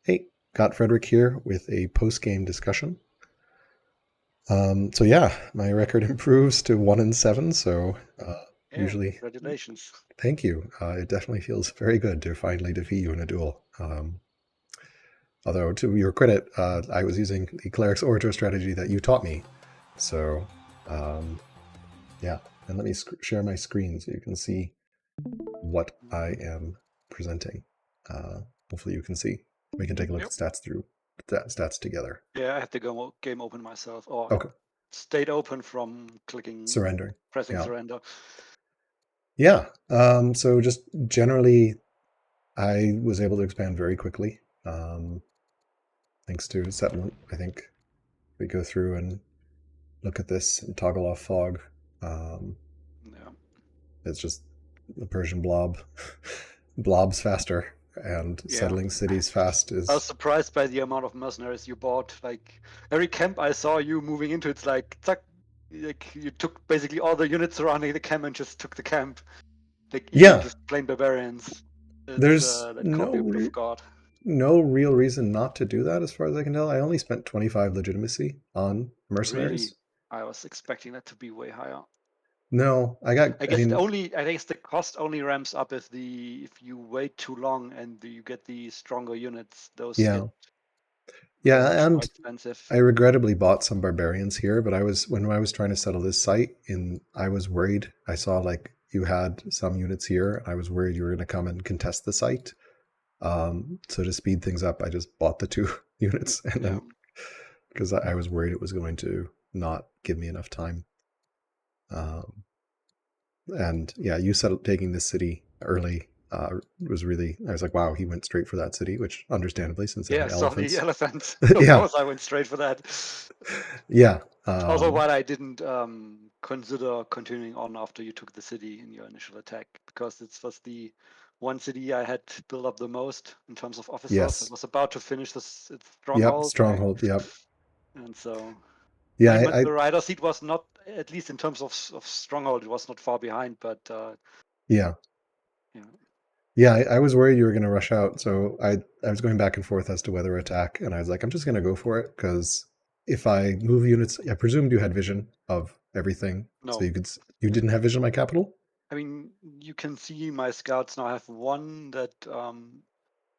Hey, got Frederick here with a post-game discussion. So yeah, my record improves to 1-7. So Yeah, usually, congratulations. thank you. It definitely feels very good to finally defeat you in a duel. Although to your credit, I was using the Clerics Orator strategy that you taught me. So um, yeah, and let me share my screen so you can see what I am presenting. Hopefully, you can see. We can take a look Yep. at stats together. Yeah, I had to go game open myself, or Okay, stayed open from surrendering. pressing Yeah. surrender. Yeah. So just generally, I was able to expand very quickly, thanks to settlement. I think we go through and look at this and toggle off fog. Um, Yeah. it's just the Persian blob, blobs faster, and Yeah. settling cities fast I was is. surprised by the amount of mercenaries you bought. Like every camp I saw you moving into, it's like zack, like you took basically all the units surrounding the camp and just took the camp. Like even Yeah. just plain barbarians. It's There's that can't be a will of God. no real reason not to do that, as far as I can tell. I only spent 25 legitimacy on Really, mercenaries. I was expecting that to be way higher. No, I got. I I guess mean, the cost only ramps up if you wait too long and you get the stronger units. Those get yeah, much yeah, more and expensive. I regrettably bought some barbarians here, but when I was trying to settle this site I was worried. I saw like you had some units here. I was worried you were going to come and contest the site. So to speed things up, I just bought the two units, and Yeah. then because I was worried it was going to not give me enough time. Um, and yeah, you said taking this city early was really. I was like, wow, he went straight for that city, which understandably, since it Yeah, I had saw the elephants. elephant. Of Yeah, course, I went straight for that. yeah, Also, why I didn't consider continuing on after you took the city in your initial attack, because it was the one city I had built up the most in terms of officers. I yes. was about to finish this its Yep, stronghold, right? stronghold. Yep. And so Yeah, I mean, the rider seat was not, at least in terms of stronghold, it was not far behind. But yeah, yeah, yeah. I was worried you were going to rush out, so I was going back and forth as to whether attack, and I was like, I'm just going to go for it because if I move units, I presumed you had vision of everything, so no. you didn't have vision of my capital. I mean, you can see my scouts now have one that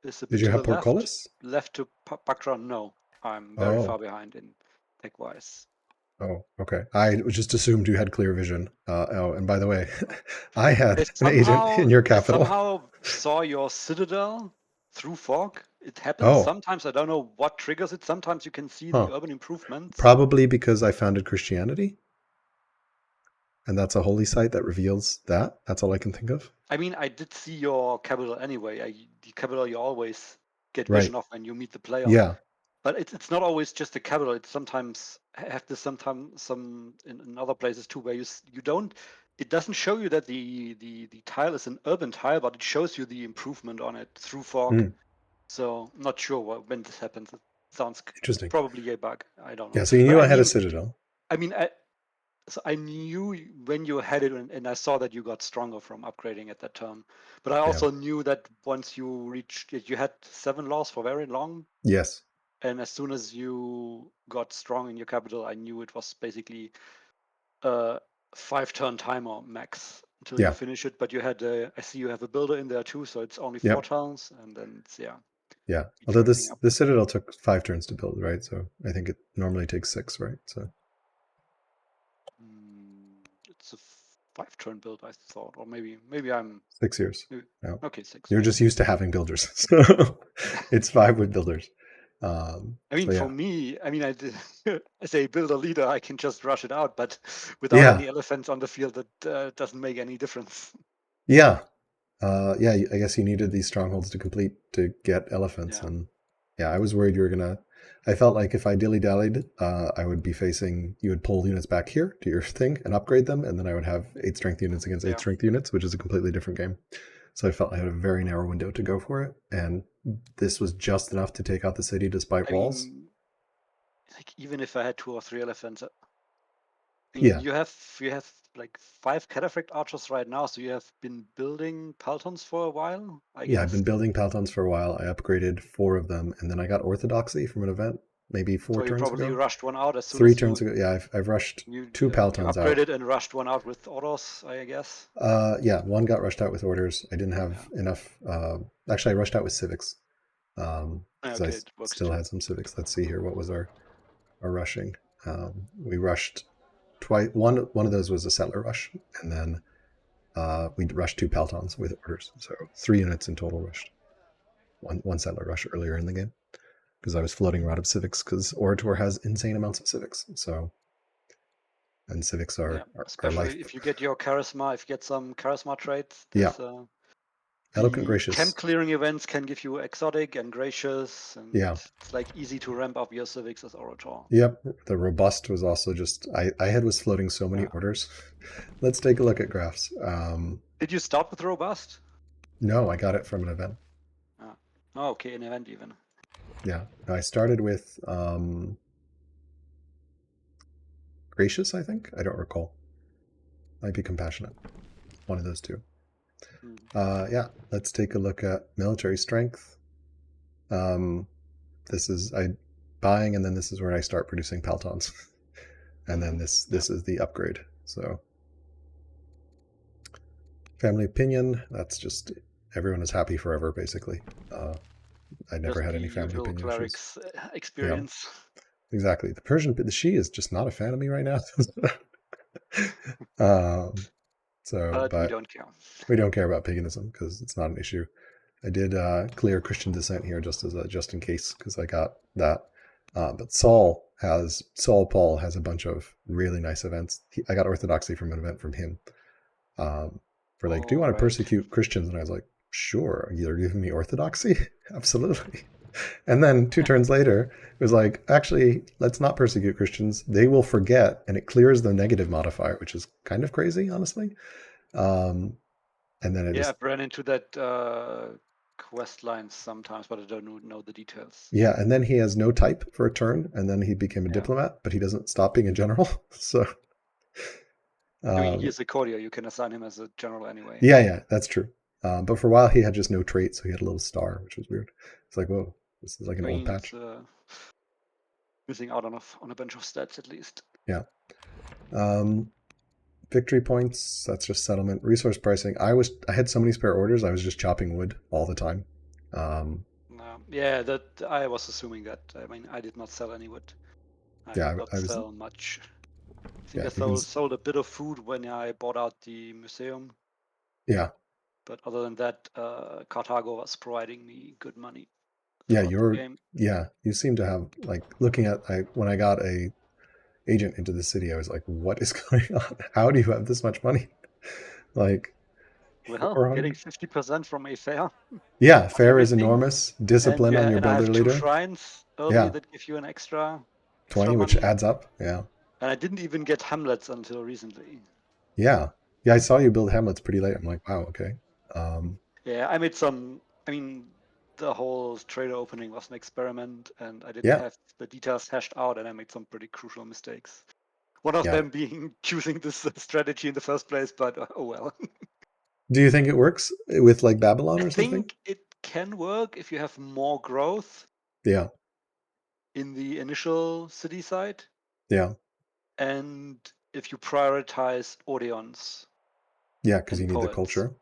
is a Did bit you to have the portcullis? left to Bakra. No, I'm very far Oh, behind in tech-wise. oh, okay. I just assumed you had clear vision. Oh, and by the way, I had an agent in your I capital. somehow saw your citadel through fog. It happens Oh, sometimes. I don't know what triggers it. Sometimes you can see the huh. urban improvements. Probably because I founded Christianity. And that's a holy site that reveals that. That's all I can think of. I mean, I did see your capital anyway. The capital you always get Right. vision of when you meet the player. Yeah. But it's not always just a capital. It's sometimes have this sometimes some in other places too where you don't. It doesn't show you that the tile is an urban tile, but it shows you the improvement on it through fog. Mm, So I'm not sure when this happens. It sounds interesting. probably a bug. I don't Yeah. know. So you But knew I had a citadel. I mean, I knew when you had it, and I saw that you got stronger from upgrading at that term. But I Yeah. also knew that once you reached, you had 7 laws for very long, Yes. and as soon as you got strong in your capital, I knew it was basically a 5 turn timer max until you Yeah. finish it. But you had, I see you have a builder in there too, so it's only four Yep. turns, and then it's, yeah, Yeah. speeds Although everything up. this citadel took 5 turns to build, right? So I think it normally takes 6, right? So It's a 5 turn build, I thought, or maybe I'm 6 years. maybe, Yeah. okay, six. You're Yeah. just used to having builders. So it's 5 with builders. I mean, So for yeah. me, I mean, as a builder leader, I can just rush it out, but without Yeah. any elephants on the field, that doesn't make any difference. Yeah. Yeah, I guess you needed these strongholds to complete to get elephants, Yeah. and yeah, I was worried you were gonna. I felt like if I dilly dallied, I would be facing. You would pull units back here to your thing and upgrade them, and then I would have 8 strength units against eight Yeah. strength units, which is a completely different game. So I felt I had a very narrow window to go for it, and this was just enough to take out the city despite I walls. mean, like even if I had 2 or 3 elephants, I mean, Yeah, you have like 5 cataphract archers right now, so you have been building peltons for a while, I Yeah, guess. I've been building peltons for a while. I upgraded 4 of them, and then I got orthodoxy from an event maybe 4 So you turns probably ago. rushed one out as soon 3 as turns ago. Yeah, I've rushed you 2 peltons out. upgraded and rushed one out with autos, I guess. Yeah, one got rushed out with orders. I didn't have Yeah. enough. Actually, I rushed out with civics because I Okay, it works still too. had some civics. Let's see here. What was our rushing? We rushed twice. One of those was a settler rush, and then we rushed 2 peltons with orders. So 3 units in total rushed. One settler rush earlier in the game because I was floating around of civics because Orator has insane amounts of civics. So and civics are especially life. if you get your charisma, if you get some charisma traits. Yeah. Eloquent, The gracious. camp clearing events can give you exotic and gracious, and Yeah. it's like easy to ramp up your civics as Orator. Yep. The robust was also just I had was floating so many orders. Let's take a look at graphs. Did you start with robust? No, I got it from an event. Oh, okay, an event even. Yeah. I started with gracious, I think. I don't recall. Might be compassionate. One of those two. Yeah, let's take a look at military strength. This is I buying, and then this is where I start producing peltons. And then this is the upgrade. So family opinion, that's just everyone is happy forever, basically. I never Just had any the family usual opinion clerics issues. experience. Yeah, exactly. The she is just not a fan of me right now. But we don't care. We don't care about paganism because it's not an issue. I did clear Christian descent here just in case because I got that. But Saul Paul has a bunch of really nice events. I got orthodoxy from an event from him. For like, do you want to persecute Christians? And I was like, sure. You're giving me orthodoxy? Absolutely. And then 2 turns later, it was like, actually, let's not persecute Christians. They will forget, and it clears the negative modifier, which is kind of crazy, honestly. And then I've ran into that quest lines sometimes, but I don't know the details. Yeah, and then he has no type for a turn, and then he became a diplomat, but he doesn't stop being a general. So, I mean, he is a courtier. You can assign him as a general anyway. Yeah, that's true. But for a while, he had just no trait, so he had a little star, which was weird. It's like, whoa, this is like an old patch. Missing out on a bunch of stats at least. Yeah. Victory points, that's just settlement. Resource pricing, I had so many spare orders, I was just chopping wood all the time. That I was assuming that. I mean, I did not sell any wood. I did not sell much. I think I sold a bit of food when I bought out the museum. Yeah. But other than that, Carthago was providing me good money. Yeah, you seem to have, like, looking at when I got a agent into the city, I was like, what is going on? How do you have this much money? Like, well, getting 50% from a fair. Yeah, fair is enormous. Discipline on your builder leader. I have 2 shrines early that give you an extra 20, which adds up. Yeah. And I didn't even get hamlets until recently. Yeah, I saw you build hamlets pretty late. I'm like, wow, okay. I made some. I mean, the whole trader opening was an experiment, and I didn't have the details hashed out, and I made some pretty crucial mistakes. One of them being choosing this strategy in the first place, but oh well. Do you think it works with like Babylon or something? I think it can work if you have more growth. Yeah. In the initial city site. Yeah. And if you prioritize Odeons. Yeah, because you need the culture.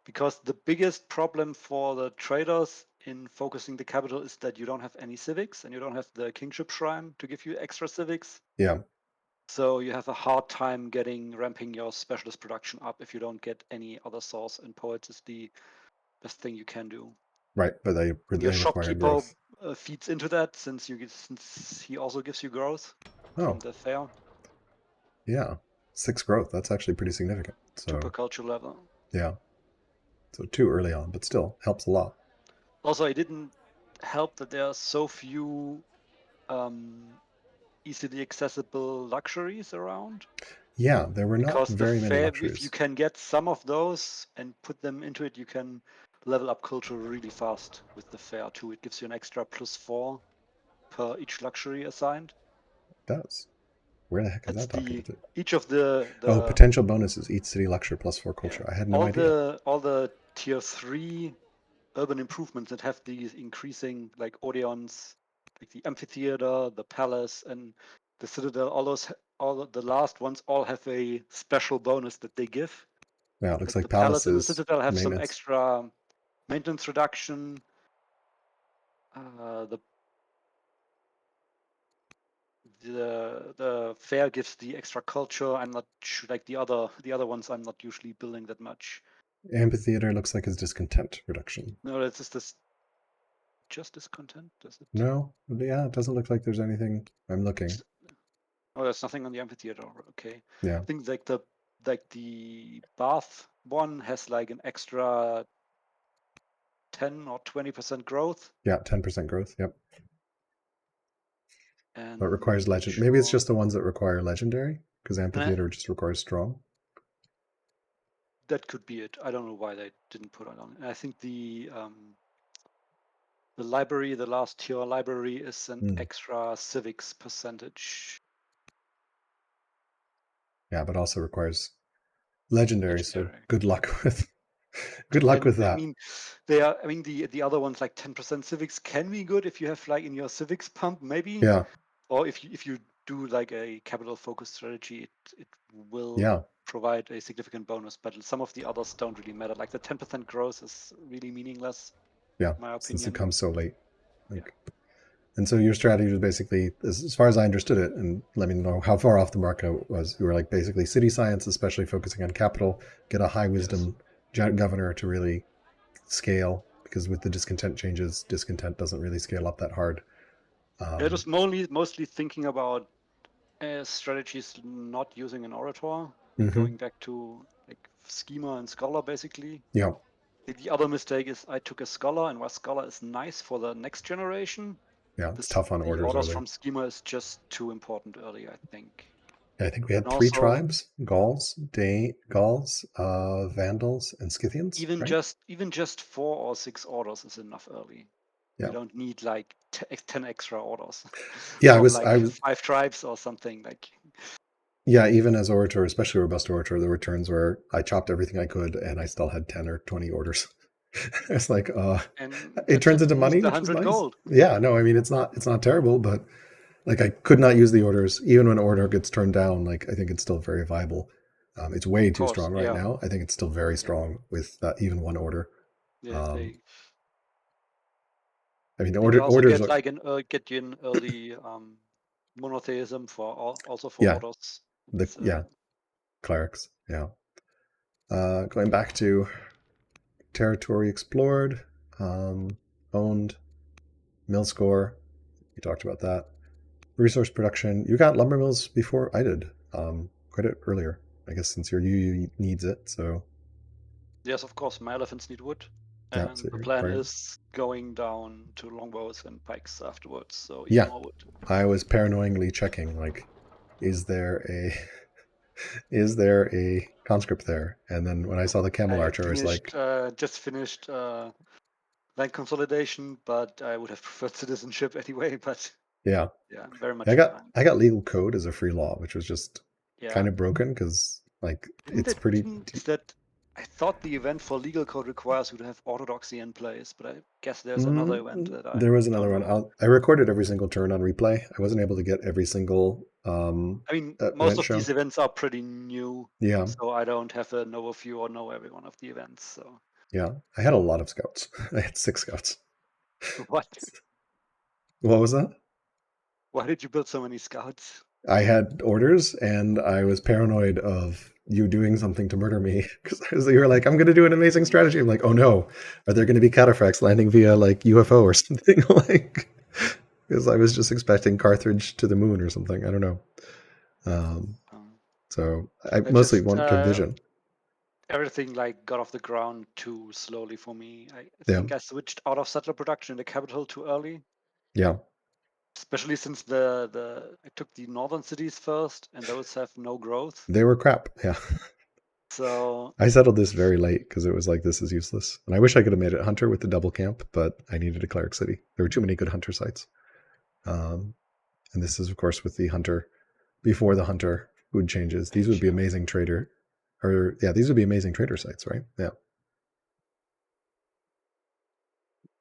Because the biggest problem for the traders in focusing the capital is that you don't have any civics and you don't have the kingship shrine to give you extra civics. Yeah. So you have a hard time ramping your specialist production up if you don't get any other source, and poets is the best thing you can do. Right, but they your require shopkeeper growth. Feeds into that since he also gives you growth from the fair. Yeah, 6 growth. That's actually pretty significant. So 2 per culture level. Yeah. So 2 early on, but still helps a lot. Also, it didn't help that there are so few easily accessible luxuries around. Yeah, there were not very many luxuries. If you can get some of those and put them into it, you can level up culture really fast with the fair too. It gives you an extra +4 per each luxury assigned. It does. Where the heck is That's that documented? each of the Oh, potential bonuses. Each city lecture +4 culture. I had no idea. all the tier 3 urban improvements that have these increasing, like Odeons, like the amphitheater, the palace, and the citadel. All the last ones all have a special bonus that they give. Yeah, it looks Like like the palace and the palaces citadel have some maintenance. extra maintenance reduction. The fair gives the extra culture. I'm not sure, like the other ones. I'm not usually building that much. Amphitheater looks like it's discontent reduction. No, that's just this justice content. Does it? No, yeah, it doesn't look like there's anything. I'm looking. Oh, there's nothing on the amphitheater. Okay. Yeah, I think the bath one has like an extra 10 or 20% growth. yeah, 10% growth. Yep. And But requires I'm not legend. Maybe it's sure. just the ones that require legendary, because And amphitheater just requires strong. that could be it. I don't know why they didn't put it on. And I think the library, the last tier library, is an extra civics percentage. Yeah, but also requires legendary. So good luck with And I that. mean, the other ones like 10% civics can be good if you have like in your civics pump maybe, Yeah, or if you do like a capital focused strategy, it will yeah, provide a significant bonus. But some of the others don't really matter. Like the 10% growth is really meaningless, yeah. in my Since it opinion. comes so late. Yeah. And so your strategy was basically, as far as I understood it, and let me know how far off the mark I was, you were like basically city science, especially focusing on capital, get a high wisdom governor to really scale, because with the discontent changes, discontent doesn't really scale up that hard. It was mostly thinking about strategies not using an orator, like going back to like schema and scholar basically. Yeah, The other mistake is I took a scholar, and while scholar is nice for the next generation, yeah, it's tough on the orders orders early. from schema is just too important early, I think. Yeah, I think we had And 3 also, tribes: Gauls, Gauls, Vandals, and Scythians, right? even just 4 or 6 orders is enough early. Yeah, You don't need like 10 extra orders yeah. from I like was 5 tribes or something. Like, Yeah, even as orator, especially robust orator, there were turns where I chopped everything I could and I still had 10 or 20 orders. It's like, and it that's turns it. into You used money, the which is 100 nice. gold. Yeah, no, I mean it's not terrible, but like I could not use the orders even when order gets turned down. Like I think it's still very viable. It's way Of too course, strong right yeah, now. I think it's still very yeah, strong with even one order. yeah. Um, I mean, You can also orders get are, like get you an early monotheism for also for yeah, orders. yeah, clerics, yeah. Going back to territory explored, owned, mill score. We talked about that. Resource production. You got lumber mills before I did. Quite a bit earlier, I guess, since your UU needs it. So Yes, of course, my elephants need wood, yeah, so and the you're plan right. is going down to longbows and pikes afterwards. So even Yeah, more wood. I was paranoidly checking like, is there a is there a conscript there? And then when I saw the camel I archer, I was like, just finished land consolidation, but I would have preferred citizenship anyway. But yeah, yeah, very I much in got line. I got legal code as a free law, which was just Yeah, kind of broken because like didn't it's it? pretty. Didn't is that? I thought the event for legal code requires you to have orthodoxy in place, but I guess there's another event that I There was another don't one. know. I recorded every single turn on replay. I wasn't able to get every single I mean, most event of these shown. events are pretty new, Yeah, so I don't have an overview or know every one of the events. So yeah. I had a lot of scouts. I had 6 scouts. what? What was that? Why did you build so many scouts? I had orders, and I was paranoid of you doing something to murder me because you were like, "I'm going to do an amazing strategy." I'm like, "Oh no, are there going to be cataphracts landing via like UFO or something?" Like, because I was just expecting Carthage to the moon or something. I don't know. Um, Um, so I I mostly just want to vision. everything like got off the ground too slowly for me. I Yeah, think I switched out of settler production in the capital too early, yeah. especially since I took the northern cities first, and those have no growth. They were crap. Yeah. So I settled this very late because it was like, this is useless. And I wish I could have made it Hunter with the double camp, but I needed a Cleric City. There were too many good Hunter sites. And this is, of course, with the Hunter before the hunter food changes. These would be amazing trader, or yeah, these would be amazing trader sites, right? Yeah.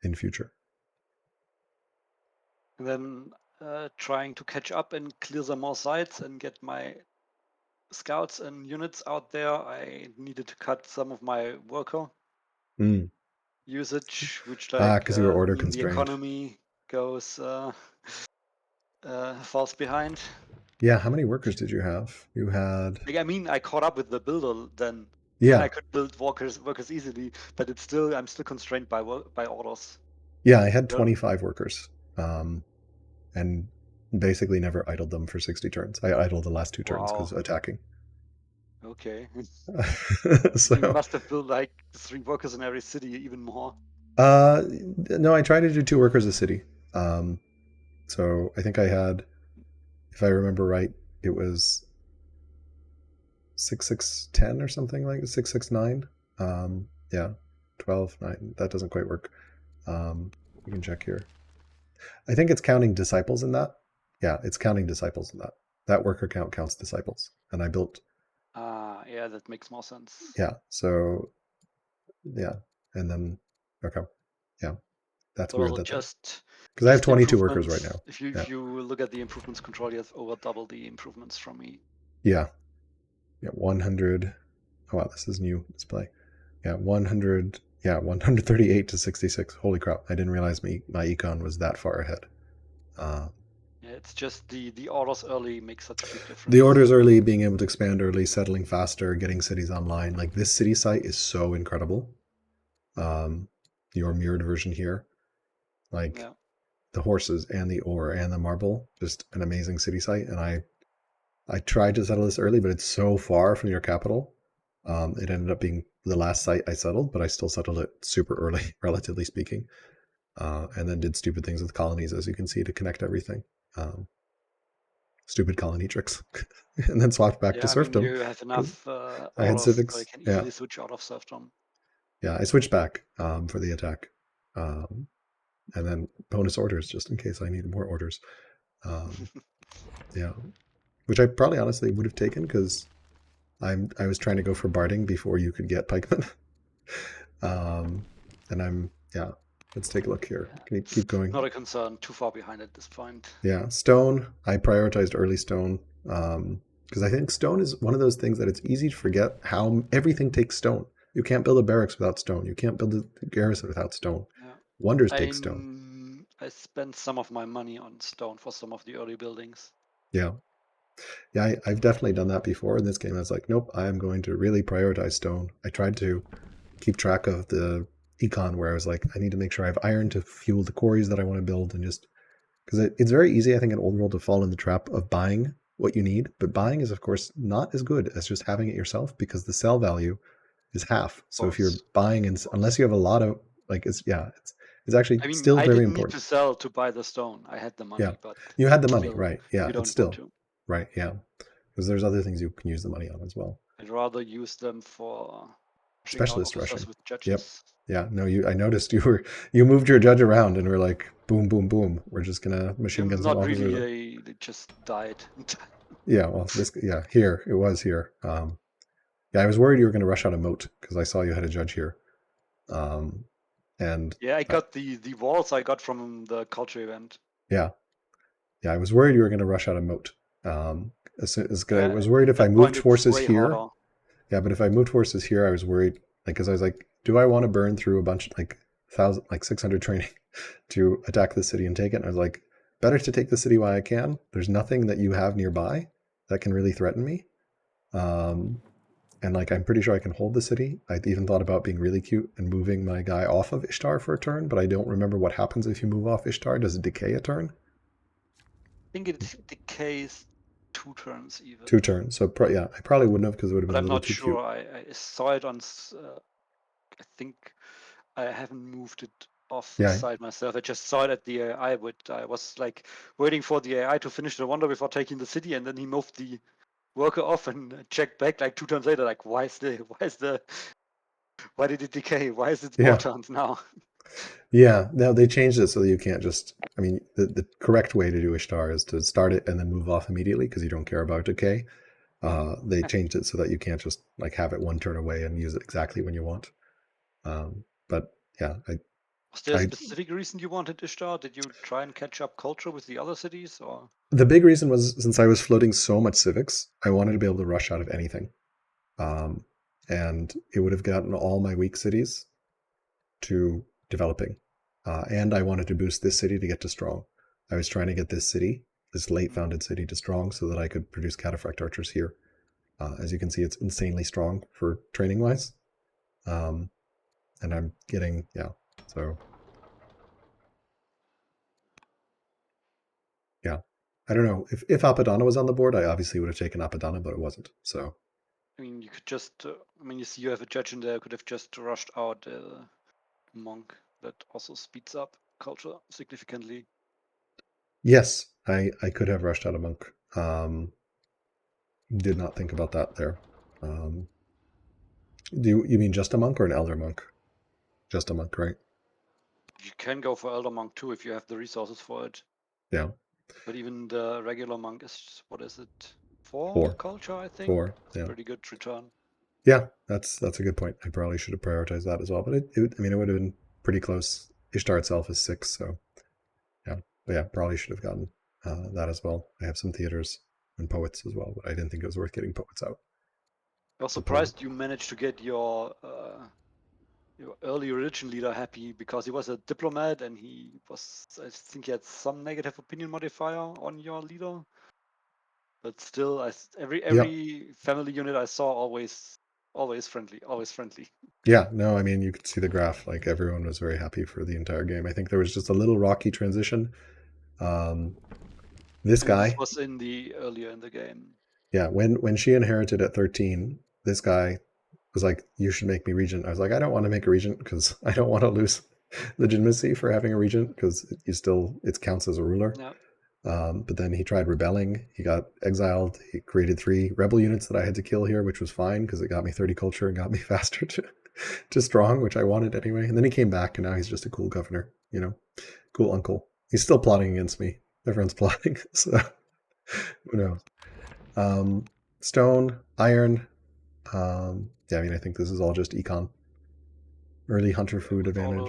In future. And then trying to catch up and clear some more sites and get my scouts and units out there. I needed to cut some of my worker usage, which Because you were order mean the constrained. economy goes falls behind. Yeah, how many workers did you have? You had. Like, I mean, I caught up with the builder then. Yeah. Then I could build workers easily, but I'm still constrained by orders. Yeah, I had 25 workers, and basically never idled them for 60 turns. I idled the last 2 turns because attacking. Okay. So you must have built like 3 workers in every city, even more. No, I tried to do 2 workers a city. So I think I had, if I remember right, it was 6-6-10 or something like 6-6-9. Yeah, 12-9. That doesn't quite work. We can check here. I think it's counting disciples in that. Yeah, it's counting disciples in that. That worker count counts disciples, and I built. Yeah, that makes more sense. Yeah. So, yeah, and then okay, yeah, that's weird. That just because I have 22 workers right now. If you look at the improvements control, you have over double the improvements from me. Yeah. 100. Oh wow, this is new display. Yeah, 100. Yeah, 138 to 66. Holy crap! I didn't realize my econ was that far ahead. Yeah, it's just the orders early makes such a big difference. The orders early, being able to expand early, settling faster, getting cities online. Like this city site is so incredible. Your mirrored version here, like the horses and the ore and the marble, just an amazing city site. And I tried to settle this early, but it's so far from your capital. It ended up being the last site I settled, but I still settled it super early, relatively speaking. And then did stupid things with colonies, as you can see, to connect everything. Stupid colony tricks, and then swapped back to serfdom. You have enough I had civics. So you can easily switch out of serfdom. Yeah, I switched back for the attack, and then bonus orders just in case I needed more orders. Yeah, which I probably honestly would have taken because I was trying to go for barding before you could get pikemen. And let's take a look here. Can you keep going? Not a concern. Too far behind at this point. Yeah, stone. I prioritized early stone because I think stone is one of those things that it's easy to forget how everything takes stone. You can't build a barracks without stone. You can't build a garrison without stone. Yeah. Wonders take stone. I spent some of my money on stone for some of the early buildings. Yeah. Yeah, I've definitely done that before in this game. I was like, nope, I am going to really prioritize stone. I tried to keep track of the econ where I was like, I need to make sure I have iron to fuel the quarries that I want to build, and just because it's very easy, I think, in Old World to fall in the trap of buying what you need. But buying is, of course, not as good as just having it yourself because the sell value is half. So if you're buying, unless you have a lot of it's actually still very important. I didn't need to sell to buy the stone. I had the money, but you had the money, right? Yeah, it's still right. Yeah, because there's other things you can use the money on as well. I'd rather use them for specialist rushing. With judges. Yep. Yeah. No, I noticed you moved your judge around and were like, boom, boom, boom. We're just gonna machine guns. Not really. They just died. Yeah. Well, here it was here. Yeah, I was worried you were going to rush out a moat because I saw you had a judge here. And I got the walls I got from the culture event. Yeah. Yeah, I was worried you were going to rush out a moat. I was worried if I moved forces here. Harder. Yeah, but if I moved forces here, I was worried because I was like, do I want to burn through a bunch 600 training to attack the city and take it? And I was like, better to take the city while I can. There's nothing that you have nearby that can really threaten me. And I'm pretty sure I can hold the city. I even thought about being really cute and moving my guy off of Ishtar for a turn, but I don't remember what happens if you move off Ishtar. Does it decay a turn? I think it decays 2 turns even. 2 turns. So I probably wouldn't have because it would have been a little too cute. I'm not sure. I saw it on. I think I haven't moved it off the side myself. I just saw it at the AI. I was waiting for the AI to finish the wonder before taking the city, and then he moved the worker off and checked back 2 turns later. Why did it decay? Why is it 4 turns now? Yeah, no, they changed it so that you can't just I mean, the correct way to do Ishtar is to start it and then move off immediately because you don't care about decay. They changed it so that you can't just like have it one turn away and use it exactly when you want. But yeah, Was there a specific reason you wanted Ishtar? Did you try and catch up culture with the other cities, or? The big reason was since I was floating so much civics, I wanted to be able to rush out of anything. And it would have gotten all my weak cities to developing. And I wanted to boost this city to get to strong. I was trying to get this city, this late founded city, to strong so that I could produce cataphract archers here. As you can see, it's insanely strong for training wise. And I'm getting, so. Yeah. I don't know. If Apadana was on the board, I obviously would have taken Apadana, but it wasn't. So. I mean, you could just, you see you have a judge in there, could have just rushed out a monk. That also speeds up culture significantly. Yes, I could have rushed out a monk. Did not think about that there. Do you mean just a monk or an elder monk? Just a monk, right? You can go for elder monk too if you have the resources for it. Yeah. But even the regular monk is, what is it? 4 4 culture, I think. 4. It's Yeah. a pretty good return. Yeah, that's a good point. I probably should have prioritized that as well, but it would have been pretty close. Ishtar itself is 6, so yeah. But yeah, probably should have gotten that as well. I have some theaters and poets as well, but I didn't think it was worth getting poets out. I was surprised you managed to get your early religion leader happy, because he was a diplomat and I think he had some negative opinion modifier on your leader. But still, every family unit I saw always friendly, always friendly. Yeah, no, I mean, you could see the graph. Like everyone was very happy for the entire game. I think there was just a little rocky transition. This guy. This was earlier in the game. Yeah, when she inherited at 13, this guy was like, "You should make me regent." I was like, "I don't want to make a regent because I don't want to lose legitimacy for having a regent because it counts as a ruler." Yeah. But then he tried rebelling. He got exiled. He created 3 rebel units that I had to kill here, which was fine because it got me 30 culture and got me faster to strong, which I wanted anyway. And then he came back, and now he's just a cool governor, cool uncle. He's still plotting against me. Everyone's plotting, so who knows? Stone, iron. Yeah, I mean, I think this is all just econ. Early hunter food advantage.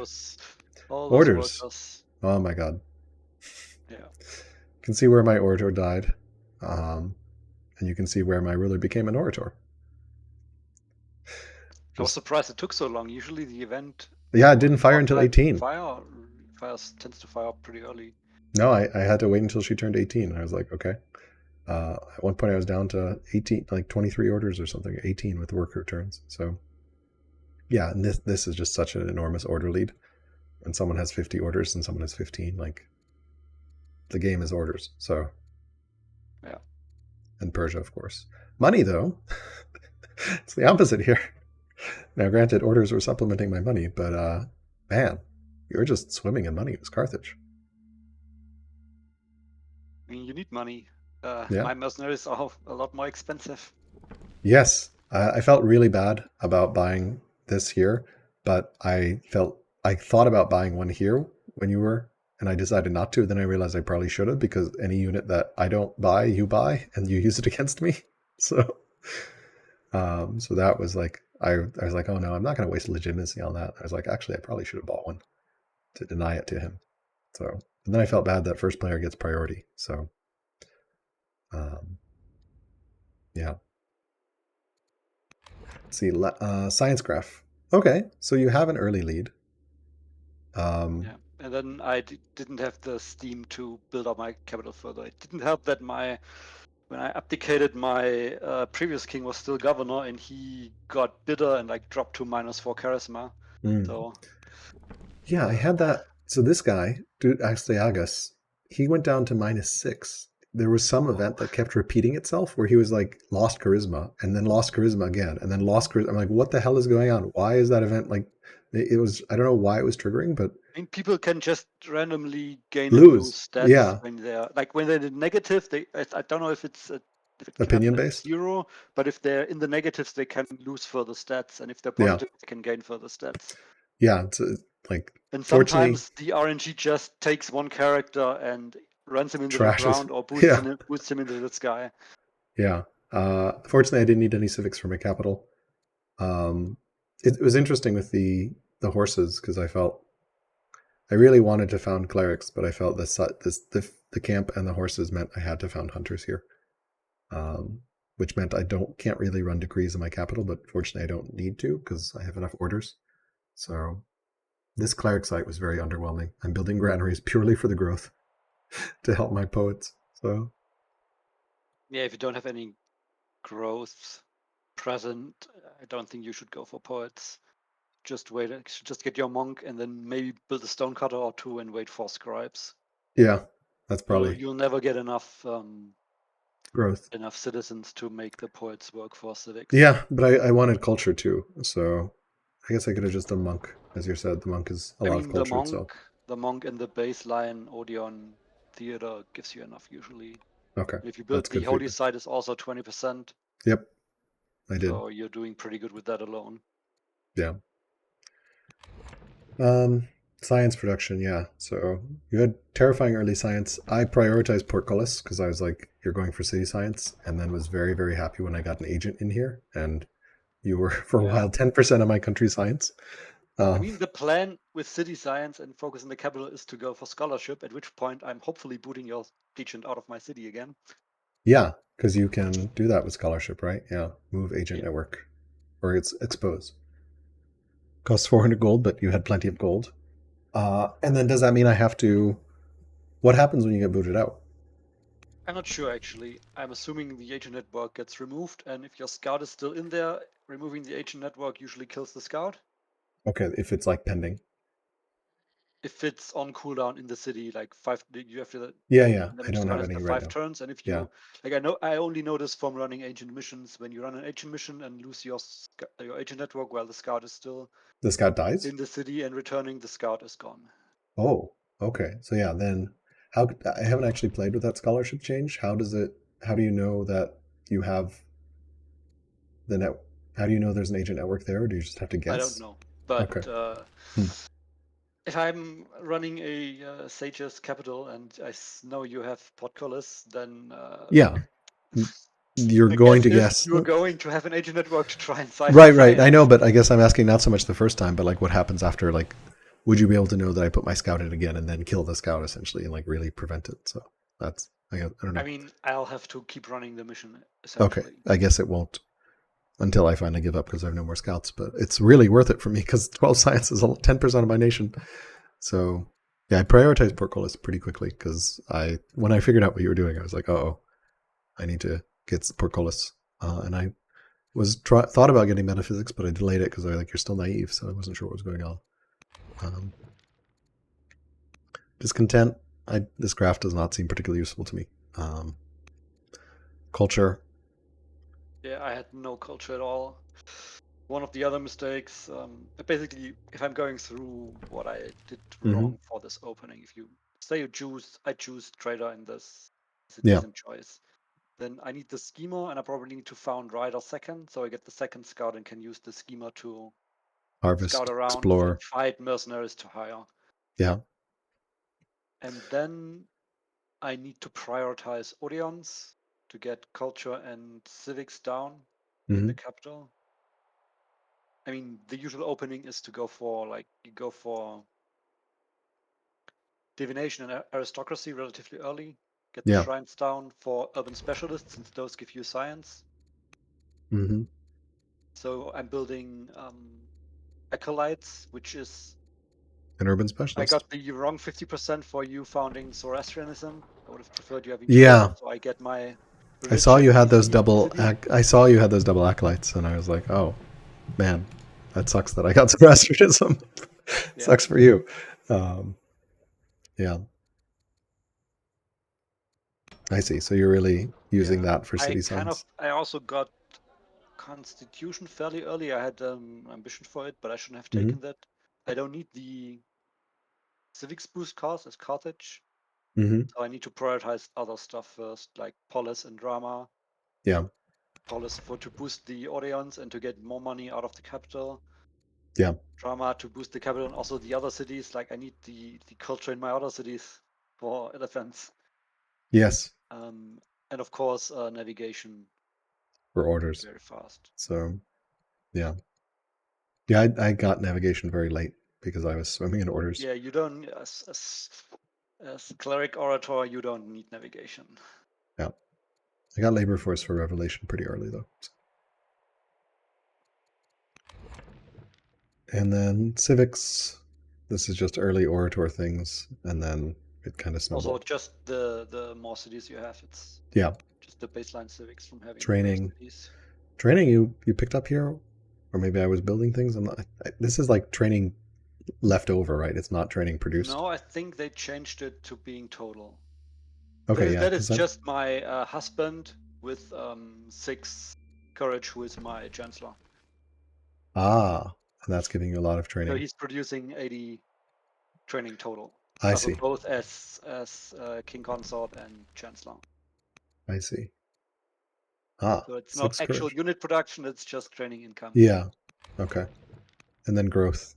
All those orders. Oh my god. Yeah. You can see where my orator died. And you can see where my ruler became an orator. I was surprised it took so long. Usually the event... Yeah, it didn't fire until 18. Fire tends to fire up pretty early. No, I had to wait until she turned 18. I was like, okay. At one point I was down to 18, like 23 orders or something, 18 with worker turns. So yeah, and this is just such an enormous order lead. When someone has 50 orders and someone has 15, like the game is orders. So yeah. And Persia, of course. Money, though, it's the opposite here. Now, granted, orders were supplementing my money, but man, you were just swimming in money. It was Carthage. I mean, you need money. My mercenaries are a lot more expensive. Yes, I felt really bad about buying this here, but I thought about buying one here when you were, and I decided not to. Then I realized I probably should have, because any unit that I don't buy, you buy, and you use it against me. So that was like, I was like, oh no, I'm not going to waste legitimacy on that. I was like, actually, I probably should have bought one to deny it to him. So, and then I felt bad that first player gets priority. So, yeah. Let's see, science graph. Okay, so you have an early lead. Yeah, and then I didn't have the steam to build up my capital further. It didn't help that when I abdicated, my previous king was still governor, and he got bitter and like dropped to -4 charisma. So yeah, I had that. So this guy, dude, Astyagas, he went down to -6. There was some event that kept repeating itself where he was like lost charisma and then lost charisma again and then lost charisma. I'm like, what the hell is going on? Why is that event like? It was, I don't know why it was triggering, but I mean, people can just randomly gain and lose stats when they're in the negative. I don't know if it's opinion based 0, but if they're in the negatives, they can lose further stats, and if they're positive, they can gain further stats. Yeah, Like, And fortunately, sometimes the RNG just takes one character and runs him into the trashes. ground or Yeah, boosts him into the sky. yeah. Fortunately, I didn't need any civics for my capital. It was interesting with the horses because I really wanted to found clerics, but I felt the camp and the horses meant I had to found hunters here, which meant I can't really run decrees in my capital. But fortunately, I don't need to because I have enough orders. So this cleric site was very underwhelming. I'm building granaries purely for the growth to help my poets. So Yeah, if you don't have any growth present, I don't think you should go for poets. Just wait, just get your monk and then maybe build a stonecutter or two and wait for scribes. yeah, that's probably You'll never get enough growth. enough citizens to make the poets work for civics. Yeah, but I wanted culture too. So I guess I could have just done monk, as you said. The monk is a I lot of mean, culture itself. the monk and the baseline Odeon theater gives you enough usually. Okay, If you build that's the good holy feedback. site is also 20%, Yep, I did. so you're doing pretty good with that alone. Yeah. Um, Science production, yeah. So you had terrifying early science. I prioritized portcullis because I was like, you're going for city science, and then was very, very happy when I got an agent in here, and you were for a Yeah. while 10% of my country science. I mean, the plan with city science and focus in the capital is to go for scholarship, at which point I'm hopefully booting your agent out of my city again. Yeah, because you can do that with scholarship, right? Yeah, move agent Yeah. network, or it's expose. Costs 400 gold, but you had plenty of gold. And then does that mean I have to? What happens when you get booted out? I'm not sure actually. I'm assuming the agent network gets removed, and if your scout is still in there, removing the agent network usually kills the scout. Okay, if it's like pending. If it's on cooldown in the city, like you have to Yeah, yeah. I manage don't have scout any after right 5 now. turns, and if Yeah, you I only know this from running agent missions. When you run an agent mission and lose your agent network while the scout is still the scout dies. in the city and returning, the scout is gone. Oh, okay. So yeah, then how? I haven't actually played with that scholarship change. How does it? How do you know that you have the net? How do you know there's an agent network there, or do you just have to I don't guess? know, but Okay. Hmm. if I'm running a Sage's capital and know you have portcullis, then Yeah, you're the going guess to is guess. you're going to have an agent network to try and Right, right. I know, science. but I guess I'm asking not so much the first time, but like what happens after, like, would you be able to know that I put my scout in again and then kill the scout essentially and like really prevent it? So that's, I don't I know. mean, I'll have to keep running the mission Okay. essentially. I guess it won't until I finally give up because I have no more scouts, but it's really worth it for me because 12 science is 10% of my nation. So yeah, I prioritized portcullis pretty quickly because when I figured out what you were doing, I was like, oh, I need to get portcullis. And I thought about getting metaphysics, but I delayed it because I was like, you're still naive, so I wasn't sure what was going on. Um, Discontent. This graph does not seem particularly useful to me. Culture. Yeah, I had no culture at all. One of the other mistakes, basically, if I'm going through what I did Mm-hmm. wrong for this opening, if you say I choose trader in this, it's a Yeah. decent choice. Then I need the schema, and I probably need to found rider second, so I get the second scout and can use the schema to scout Harvest. around and Explore. fight mercenaries to hire. Yeah. And then I need to prioritize Odeons to get culture and civics down in Mm-hmm. the capital. I mean, the usual opening is to go for you go for divination and aristocracy relatively early. Get the Yeah. shrines down for urban specialists since those give you science. Mm-hmm. So I'm building acolytes, which is An urban I specialist. got the wrong 50% for you founding Zoroastrianism. I would have preferred you having Duel, Yeah. so I get my I saw religion you had those easily in the double. city. I saw you had those double acolytes, and I was like, oh man, that sucks that I got Zoroastrianism. Yeah. Sucks for you. Um, yeah. I see. So you're really using Yeah. that for city science. I also got Constitution fairly early. I had ambition for it, but I shouldn't have Mm-hmm. taken that. I don't need the civics boost cars as Carthage, Mm-hmm. so I need to prioritize other stuff first, like polis and drama. Yeah. Polis for to boost the Odeons and to get more money out of the capital. drama to boost the capital, and also the other cities. Like I need the culture in my other cities for defense. Yes. And of course navigation For orders. very fast. So yeah, I got navigation very late because I was swimming in orders. Yeah, you don't as cleric orator, you don't need navigation. Yeah, I got labor force for revelation pretty early though. And then civics. This is just early orator things, and then it kind of snowballed. Also, just the more cities you have, it's just the baseline civics from having Training. more cities. Training you picked up here, or maybe I was building things. I'm not. This is like training left over, right? It's not training produced. No, I think they changed it to being total. Okay, that is just my husband with 6 courage, who is my chancellor. Ah, and that's giving you a lot of training. So he's producing 80 training total. I see. Both as king consort and chancellor. I see. Ah, so it's not actual courage. Unit production; it's just training income. Yeah. Okay. And then growth.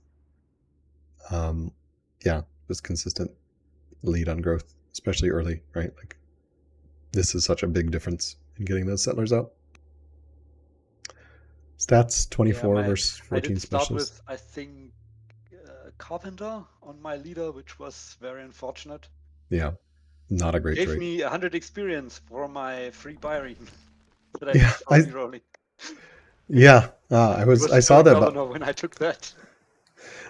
Yeah, just consistent lead on growth, especially early, right? Like this is such a big difference in getting those settlers out. Stats 24 versus 14 I did start specialists. with, I think, Carpenter on my leader, which was very unfortunate. Yeah, not a great Gave trait. me 100 experience for my free Byron that I did for rerolling. Yeah, I saw that when I took that.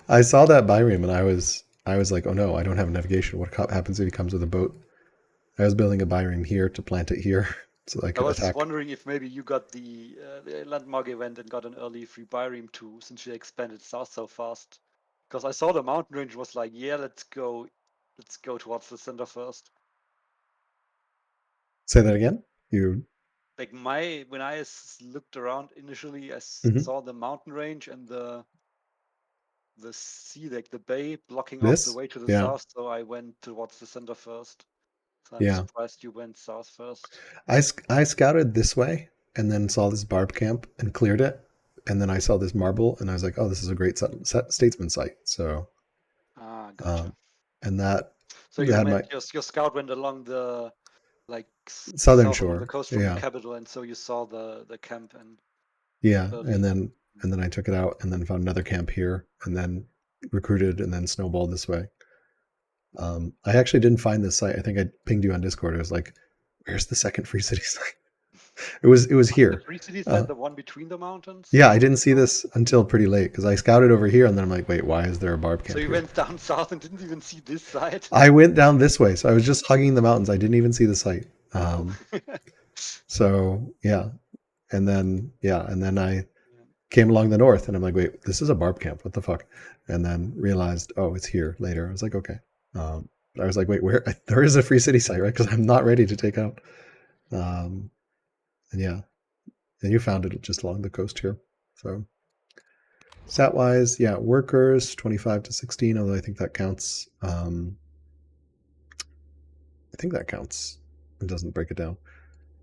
I saw that Byram, and I was like, oh no, I don't have navigation. What happens if he comes with a boat? I was building a Byram here to plant it here, so I could attack. I was wondering if maybe you got the landmark event and got an early free Byram too, since you expanded south so fast. Because I saw the mountain range was like, yeah, let's go towards the center first. Say that again. You like when I looked around initially, I saw the mountain range and the sea, like the bay, blocking off the way to the south. So I went towards the center first. So I'm surprised you went south first. I scouted this way and then saw this barb camp and cleared it, and then I saw this marble and I was like, oh, this is a great statesman site. So gotcha. And that so you meant your scout went along the southern shore of the coast from the capital, and so you saw the camp and and then I took it out and then found another camp here and then recruited and then snowballed this way. I actually didn't find this site. I think I pinged you on Discord. I was like, where's the second free city site? It was here. The free city site, the one between the mountains? Yeah, I didn't see this until pretty late because I scouted over here and then I'm like, wait, why is there a barb camp? So you went down south and didn't even see this site? I went down this way, so I was just hugging the mountains. I didn't even see the site. So yeah, and then I came along the north and I'm like, wait, this is a barb camp. What the fuck? And then realized, oh, it's here later. I was like, okay. I was like, wait, where? There is a free city site, right? Because I'm not ready to take out. And you found it just along the coast here. So stat wise, workers 25 to 16. Although I think that counts. It doesn't break it down.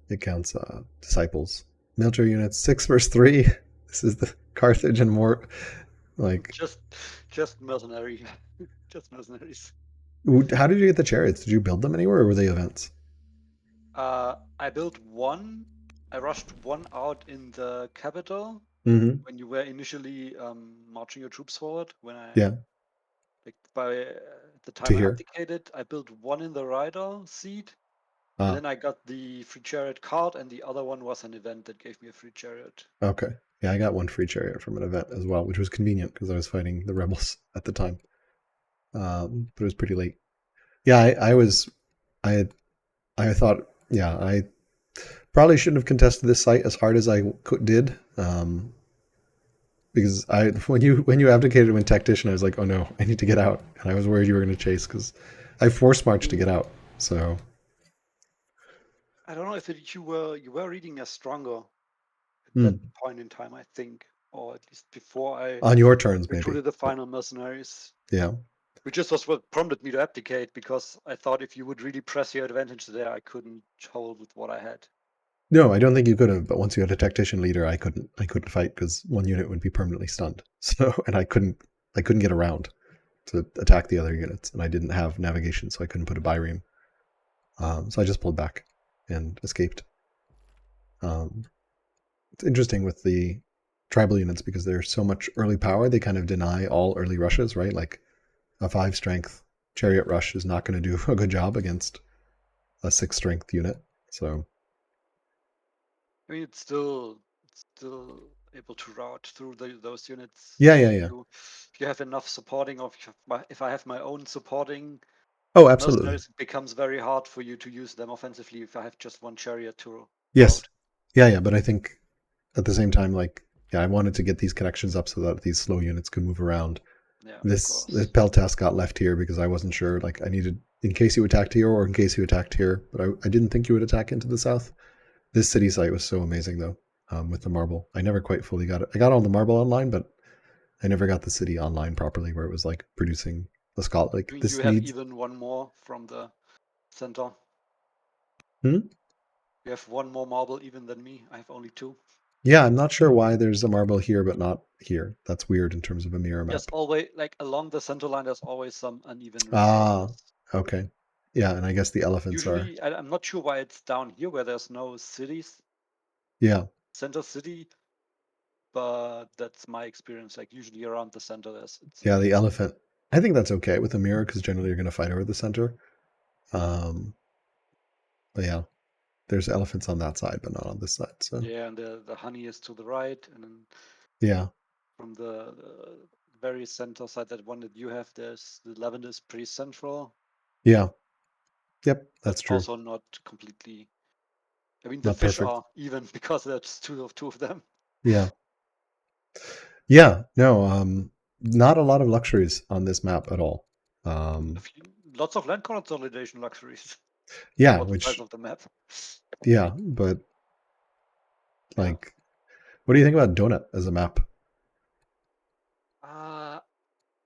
It counts disciples. Military units 6 versus 3. This is the Carthage and more like just mercenary, just mercenaries. How did you get the chariots? Did you build them anywhere, or were they events? I built one. I rushed one out in the capital when you were initially marching your troops forward. When I by the time I abdicated, I built one in the rider seat. And then I got the free chariot card, and the other one was an event that gave me a free chariot. Okay. Yeah, I got one free chariot from an event as well, which was convenient because I was fighting the rebels at the time. But it was pretty late. Yeah, I thought, I probably shouldn't have contested this site as hard as I did. Because when you abdicated when tactician, I was like, oh no, I need to get out. And I was worried you were going to chase because I forced marched to get out. So I don't know if you were reading as stronger at that point in time, I think, or at least before I on your turns recruited the final mercenaries. Yeah. Which just was what prompted me to abdicate, because I thought if you would really press your advantage there, I couldn't hold with what I had. No, I don't think you could have. But once you had a tactician leader, I couldn't fight because one unit would be permanently stunned. So, and I couldn't get around to attack the other units, and I didn't have navigation, so I couldn't put a bireme. So I just pulled back and escaped. It's interesting with the tribal units because there's so much early power, they kind of deny all early rushes, right? Like a 5 strength chariot rush is not going to do a good job against a 6 strength unit. So I mean, it's still able to route through those units. yeah, If yeah, yeah. you have enough supporting, or if I have my own supporting Oh, absolutely. mercenaries, it becomes very hard for you to use them offensively if I have just one chariot to Yes. route. Yeah, yeah. But I think at the same time, like, yeah, I wanted to get these connections up so that these slow units could move around. Yeah, of This course. Peltas got left here because I wasn't sure. Like, I needed in case you attacked here or in case you attacked here, but I didn't think you would attack into the south. This city site was so amazing though, with the marble. I never quite fully got it. I got all the marble online, but I never got the city online properly, where it was like producing the Scott. I Like mean, you this have needs. even one more from the center. Hmm? You have one more marble even than me. I have only two. Yeah, I'm not sure why there's a marble here but not here. That's weird in terms of a mirror There's map. always, like, along the center line, there's always some uneven Ah, resources. okay. Yeah, and I guess the elephants are. Usually, I'm not sure why it's down here where there's no cities, Yeah, center city, but that's my experience. Like, usually around the center, there's it's yeah, the elephant. I think that's okay with a mirror because generally you're going to fight over the center. Um, but yeah, there's elephants on that side, but not on this side. So yeah, and the honey is to the right, and then yeah, from the very center side, that one that you have, there's the lavender is pretty central, yeah, yep, but that's true. also not completely. I mean, the Not fish perfect. are even because there's two of them. Yeah, yeah, no, not a lot of luxuries on this map at all. A Um, few, lots of land consolidation luxuries yeah, for the size which of the map. yeah, but Yeah. like, what do you think about Donut as a map? Uh,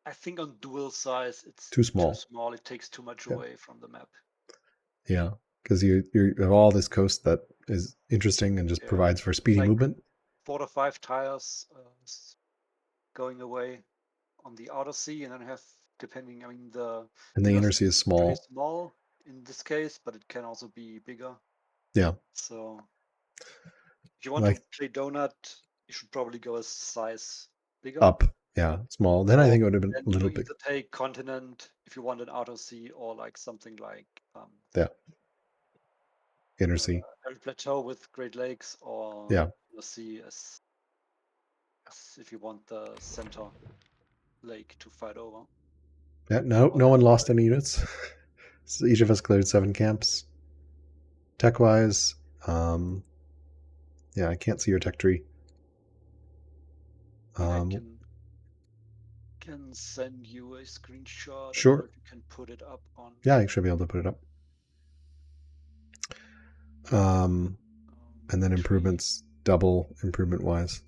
I think on dual size, it's Too too small. small. It takes too much Yeah, away from the map. yeah, because you have all this coast that is interesting and just Yeah. provides for It's speedy like movement, 4 to 5 tires going away on the outer sea, and then have, depending, I mean, the and the inner inner sea sea is is pretty small. small in this case, but it can also be bigger. Yeah, So if you want to like play donut, you should probably go a size bigger. up, yeah, small. Then I Or think it would have been then a you little big. either take continent if you want an outer sea, or like something like Yeah, inner uh, sea. a plateau with Great Lakes, or Yeah, the sea as if you want the center lake to fight over. yeah. No, Or no the one lost other. any units. So each of us cleared 7 camps. Tech wise, yeah, I can't see your tech tree. I mean, I Um, can send you a screenshot. I don't know sure. if you can put it up on Yeah, I should be able to put it up. Um, and then tree. improvements double improvement wise.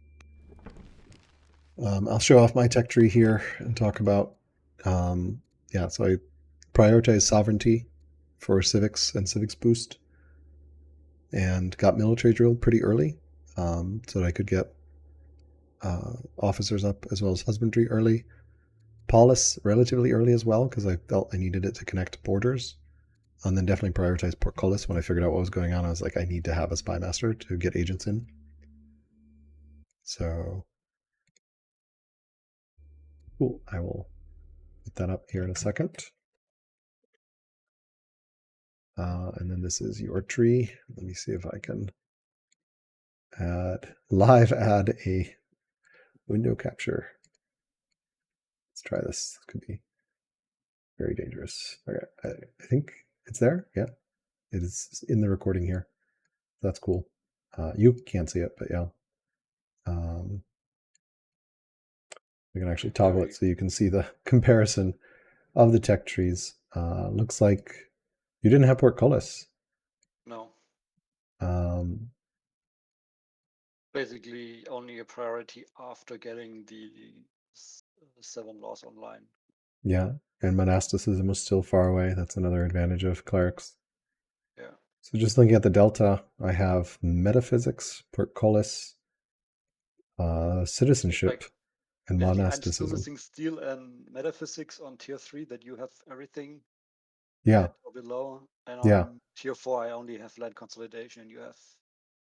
I'll show off my tech tree here and talk about. Um, yeah, so I prioritize sovereignty for civics and civics boost, and got military drill pretty early, so that I could get officers up as well as husbandry early. Polis relatively early as well because I felt I needed it to connect borders. And then definitely prioritize portcullis when I figured out what was going on. I was like, I need to have a spy master to get agents in. So cool. I will put that up here in a second. And then this is your tree. Let me see if I can add a window capture. Let's try this. This could be very dangerous. Okay, I think it's there. Yeah, it is in the recording here. That's cool. You can't see it, but yeah. We can actually toggle it Very so you can see the comparison of the tech trees. Looks like you didn't have portcullis. no. Um, Basically, only a priority after getting the 7 laws online. yeah, and monasticism was still far away. That's another advantage of clerics. Yeah. So just looking at the delta, I have metaphysics, portcullis, citizenship, Like and basically, I'm still monasticism. missing steel and metaphysics on tier 3. That you have everything Yeah, at or below, and yeah. on tier 4 I only have land consolidation, and you have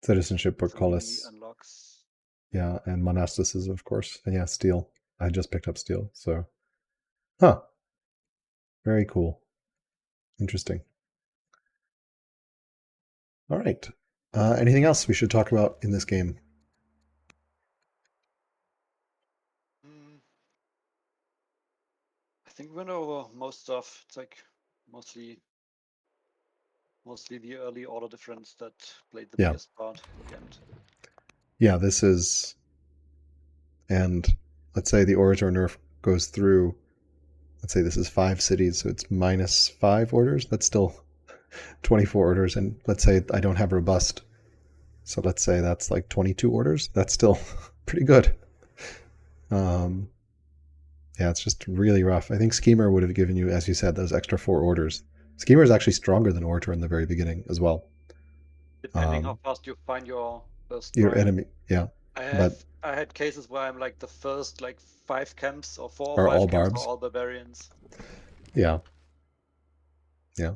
Citizenship, 3 portcullis, unlocks. yeah, and monasticism, of course. And yeah, steel. I just picked up steel. So, huh. Very cool. Interesting. All right. Anything else we should talk about in this game? Mm, I think we went over most stuff. It's like mostly the early order difference that played the Yeah. biggest part in the end. Yeah, this is, and let's say the Orator nerf goes through, let's say this is 5 cities, so it's minus 5 orders. That's still 24 orders. And let's say I don't have robust. So let's say that's like 22 orders. That's still pretty good. Um, yeah, it's just really rough. I think Schemer would have given you, as you said, those extra 4 orders. Schemer is actually stronger than Orator in the very beginning as well. Depending how fast you find your first Your trial. enemy, yeah, but I had cases where I'm like the first like 5 camps or 4 or are 5 all camps are barbs. all barbarians. Yeah, yeah.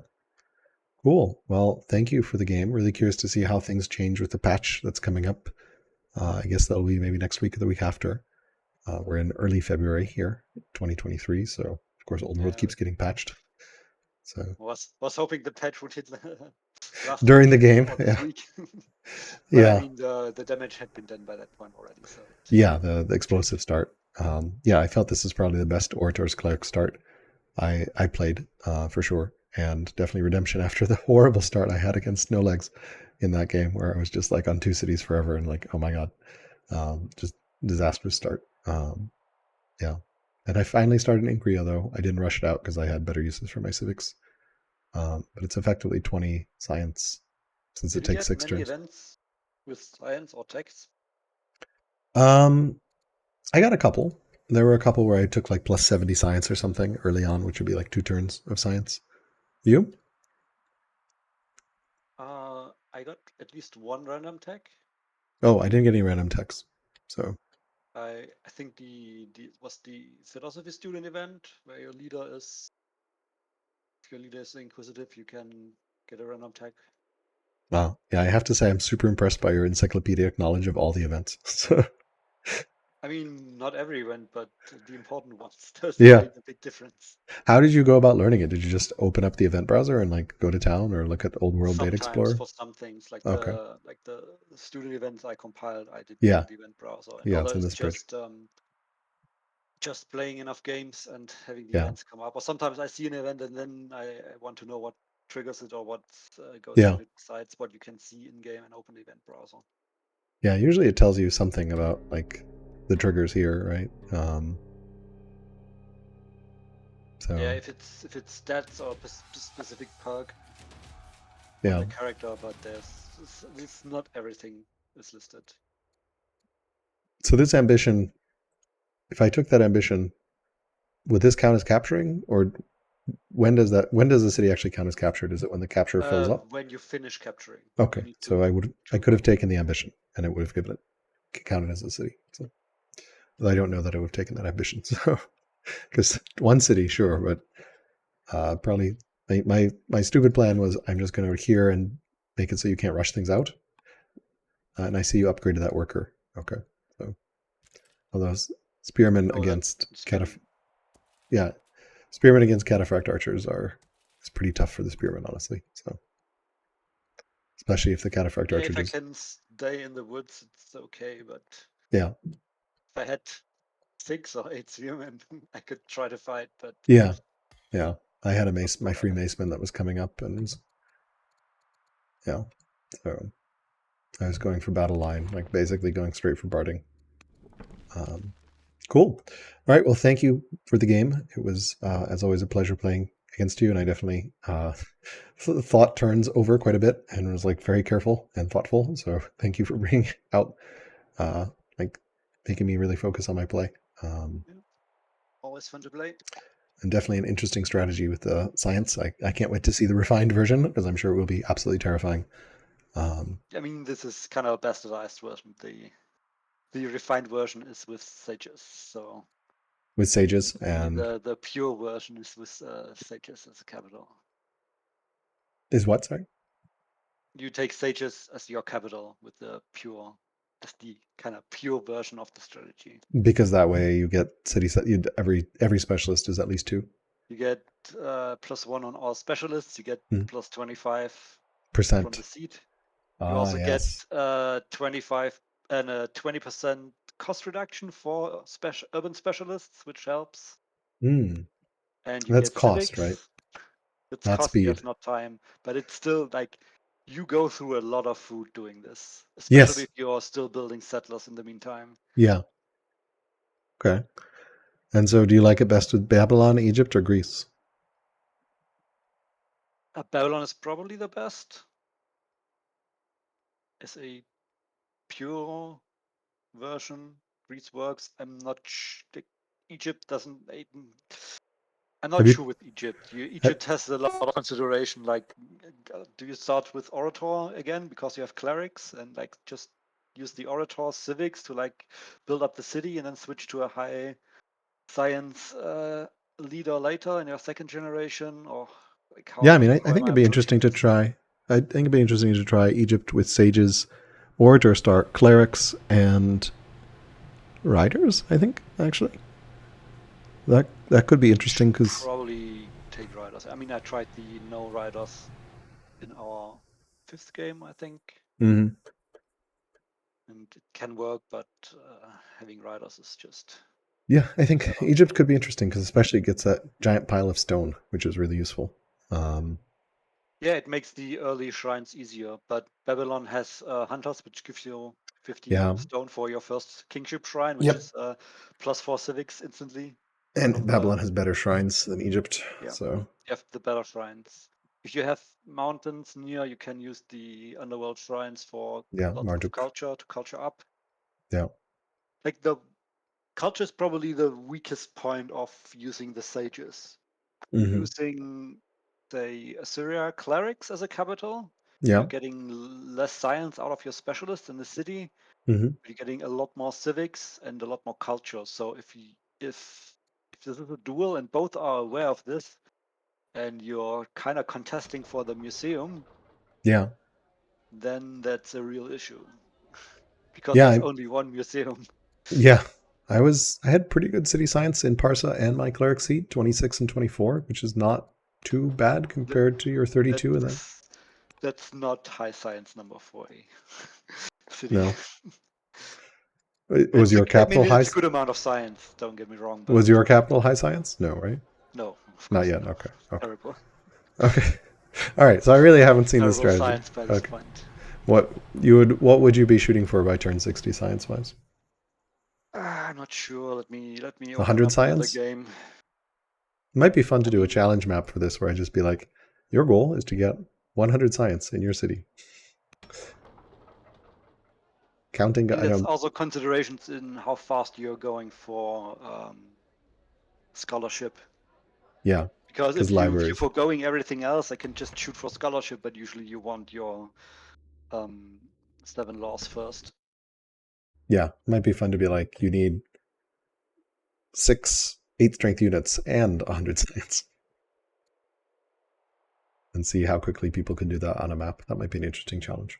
Cool. Well, thank you for the game. Really curious to see how things change with the patch that's coming up. I guess that'll be maybe next week or the week after. We're in early February here, 2023. So, of course, Old World Yeah, keeps getting patched. So, was hoping the patch would hit last during week the game, or this yeah. week. But I Yeah. mean the damage had been done by that point already, so Yeah. The explosive start. Yeah. I felt this is probably the best Orator's Cleric start I played for sure. And definitely redemption after the horrible start I had against No Legs in that game where I was just like on 2 cities forever and like, oh my God. Just disastrous start. Yeah. And I finally started Incria, though. I didn't rush it out because I had better uses for my civics. But it's effectively 20 science since it did you takes get 6 many turns. events with science or text? Um, I got a couple. There were a couple where I took like plus 70 science or something early on, which would be like 2 turns of science. You? I got at least one random tech. Oh, I didn't get any random text. So, I think the was the philosophy student event where your leader is if your leader is inquisitive, you can get a random tech. wow. Yeah, I have to say I'm super impressed by your encyclopedic knowledge of all the events. So, I mean, not every event, but the important ones. Those that yeah. make the big difference. How did you go about learning it? Did you just open up the event browser and like go to town or look at Old World Data Sometimes Explorer? for some things, like Okay. the student events I compiled, I did Yeah. the event browser, and Yeah, it's in others this bridge. just playing enough games and having the Yeah. events come up. Or sometimes I see an event and then I want to know what triggers it or what goes Yeah. on it besides what you can see in game and open the event browser. Yeah, usually it tells you something about like the triggers here, right? Yeah, So if it's stats or specific perk on yeah. the character, but there's not everything is listed. So this ambition, if I took that ambition, would this count as capturing, or when does the city actually count as captured? Is it when the capture fills up? When you finish capturing, you Okay, need so to I troop could have up. taken the ambition, and it would have given it counted as a city. So I don't know that I would have taken that ambition. So because one city, sure, but probably my stupid plan was I'm just going to here and make it so you can't rush things out. And I see you upgraded that worker. Okay, so although spearmen Oh, that against spearman. yeah, spearmen against cataphract archers are it's pretty tough for the spearmen, honestly. So especially if the cataphract Yeah, archer if I just can stay in the woods, it's okay. But yeah if I had 6 or 8 spearmen, I could try to fight. But yeah yeah. I had a not mace, so my free bad. maceman that was coming up, and yeah, so I was going for battle line, like basically going straight for barding. Um, Cool. All right. Well, thank you for the game. It was, as always, a pleasure playing against you, and I definitely thought turns over quite a bit and was like very careful and thoughtful. So thank you for bringing out, uh, like, making me really focus on my play. Yeah, always fun to play. and definitely an interesting strategy with the science. I can't wait to see the refined version because I'm sure it will be absolutely terrifying. I mean, this is kind of a bastardized version. The refined version is with sages, so with sages and the pure version is with sages as a capital. is what, sorry? You take sages as your capital with the pure, as the kind of pure version of the strategy. Because that way you get city set. Every specialist is at least 2. You get +1 on all specialists. You get plus 25% from the seat. You also get Yes. 25 and a 20% cost reduction for urban specialists, which helps. And you That's get cost, civics. right? It's Not cost, speed. yes, not time, but it's still like you go through a lot of food doing this, Yes. especially if you're still building settlers in the meantime. Yeah. Okay. And so do you like it best with Babylon, Egypt, or Greece? Babylon is probably the best. As a pure version, Greece works. I'm not Egypt doesn't. I'm not sure with Egypt. Egypt has a lot of consideration. Like, do you start with Orator again because you have Clerics and like just use the Orator civics to like build up the city and then switch to a high science leader later in your second generation, or like how? Yeah, I mean, I think it'd be interesting to try. I think it'd be interesting to try Egypt with sages, Orator start Clerics and Riders. I think actually that could be interesting because probably take riders. I mean, I tried the no riders in our 5th game, I think, and it can work, but having riders is just I think Egypt could be interesting because especially it gets that giant pile of stone, which is really useful. Yeah, it makes the early shrines easier, but Babylon has hunters, which gives you 50 stone for your first kingship shrine, which is +4 civics instantly. And Babylon has better shrines than Egypt, so you have the better shrines. If you have mountains near, you can use the underworld shrines for lots of culture to culture up. Yeah. Like the culture is probably the weakest point of using the sages. Using, say, Assyria clerics as a capital, you're getting less science out of your specialists in the city. You're getting a lot more civics and a lot more culture. So if this is a duel and both are aware of this, and you're kind of contesting for the museum, then that's a real issue because there's only one museum. Yeah. I had pretty good city science in Parsa and my cleric seat, 26 and 24, which is not too bad compared to your 32 and then. That's not high science number 40 city. No. Was your capital high? It's a good amount of science. Don't get me wrong. But was your capital high science? No, right? No, not yet. Okay. Terrible. Okay. All right. So I really haven't seen this strategy. Science by this point. What would you be shooting for by turn 60 science wise? I'm not sure. Let me 100 science. The game. It might be fun to do a challenge map for this, where I just be like, your goal is to get 100 science in your city. Counting. There's also considerations in how fast you're going for scholarship. Yeah. Because if you're foregoing everything else, I can just shoot for scholarship, but usually you want your 7 laws first. Yeah, it might be fun to be like, you need 6 8 strength units and 100 science. And see how quickly people can do that on a map. That might be an interesting challenge.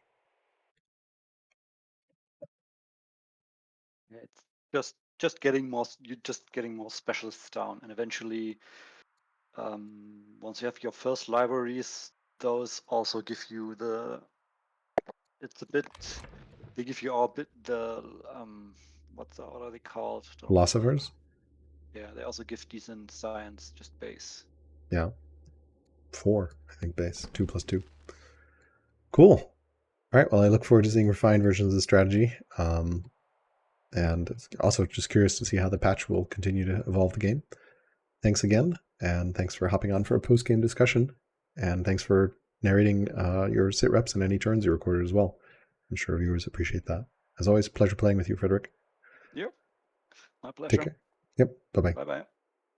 Yeah, it's just getting more. You're just getting more specialists down, and eventually, once you have your first libraries, those also give you the. It's a bit. They give you all bit the what are they called? Philosophers. Yeah, they also give decent science, just base. Yeah. 4, I think base. 2 + 2. Cool. All right. Well, I look forward to seeing refined versions of the strategy. And also just curious to see how the patch will continue to evolve the game. Thanks again, and thanks for hopping on for a post-game discussion. And thanks for narrating your sit reps and any turns you recorded as well. I'm sure viewers appreciate that. As always, pleasure playing with you, Frederik. Yep. My pleasure. Take care. Yep. Bye-bye. Bye-bye.